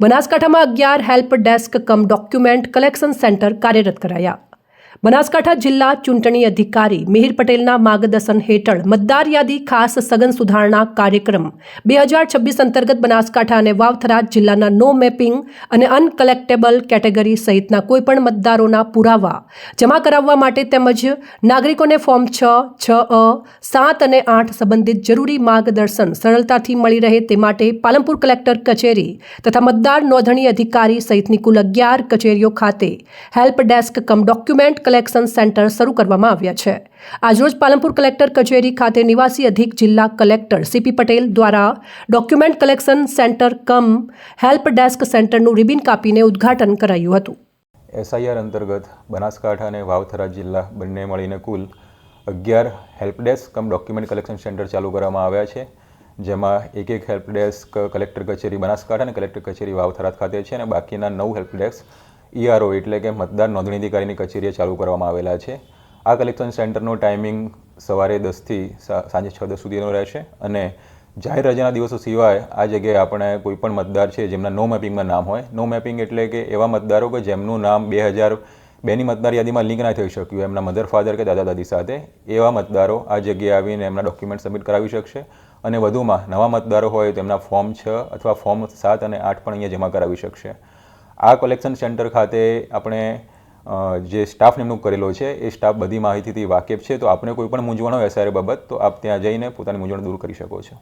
બનાસકાંઠામાં 11 help desk કમ document collection centre કાર્યરત કરાયા। બનાસકાંઠા જિલ્લા ચૂંટણી અધિકારી મિહિર પટેલના માર્ગદર્શન હેઠળ મતદાર યાદી ખાસ સઘન સુધારણા કાર્યક્રમ 2026 અંતર્ગત બનાસકાંઠા અને વાવથરા જિલ્લાના નો મેપિંગ અને અનકલેક્ટેબલ કેટેગરી સહિતના કોઈપણ મતદારોના પુરાવા જમા કરાવવા માટે તેમજ નાગરિકોને ફોર્મ 6, 6A, 7 અને 8 સંબંધિત જરૂરી માર્ગદર્શન સરળતાથી મળી રહે તે માટે પાલનપુર કલેક્ટર કચેરી તથા મતદાર નોંધણી અધિકારી સહિતની કુલ 11 કચેરીઓ ખાતે હેલ્પ ડેસ્ક કમ ડોક્યુમેન્ટ કલેક્શન સેન્ટર શરૂ કરવામાં આવ્યા છે। આજરોજ પાલનપુર કલેક્ટર કચેરી ખાતે નિવાસી અધિક જિલ્લા કલેક્ટર સીપી પટેલ દ્વારા ડોક્યુમેન્ટ કલેક્શન સેન્ટર કમ હેલ્પ ડેસ્ક સેન્ટરનું રિબિન કાપીને ઉદ્ઘાટન કરાયું હતું। SIR અંતર્ગત બનાસકાંઠા અને વાવથરા જિલ્લા બંને મળીને કુલ 11 હેલ્પ ડેસ્ક કમ ડોક્યુમેન્ટ કલેક્શન સેન્ટર ચાલુ કરવામાં આવ્યા છે, જેમાં એક હેલ્પ ડેસ્ક કલેક્ટર કચેરી બનાસકાંઠા અને કલેક્ટર કચેરી વાવથરા ખાતે છે અને બાકીના 9 હેલ્પ ડેસ્ક ERO એટલે કે મતદાર નોંધણી અધિકારીની કચેરીએ ચાલુ કરવામાં આવેલા છે। આ કલેક્શન સેન્ટરનો ટાઈમિંગ સવારે 10 થી સાંજે 6-10 સુધીનો રહેશે અને જાહેર રજાના દિવસો સિવાય આ જગ્યાએ આપણે કોઈપણ મતદાર છે જેમના નો મેપિંગમાં નામ હોય, નો મેપિંગ એટલે કે એવા મતદારો કે જેમનું નામ 2002ની મતદાર યાદીમાં લિંક ના થઈ શક્યું એમના મધર ફાધર કે દાદા દાદી સાથે, એવા મતદારો આ જગ્યાએ આવીને એમના ડોક્યુમેન્ટ સબમિટ કરાવી શકશે અને વધુમાં નવા મતદારો હોય તો એમના ફોર્મ 6 અથવા ફોર્મ 7 અને 8 પણ અહીંયા જમા કરાવી શકશે। આ કલેક્શન સેન્ટર ખાતે આપણે જે સ્ટાફ નિમણૂક કરેલો છે એ સ્ટાફ બધી માહિતીથી વાકેફ છે, તો આપણે કોઈ પણ મૂંઝવણ હોય SIR બાબત તો આપ ત્યાં જઈને પોતાની મૂંઝવણ દૂર કરી શકો છો।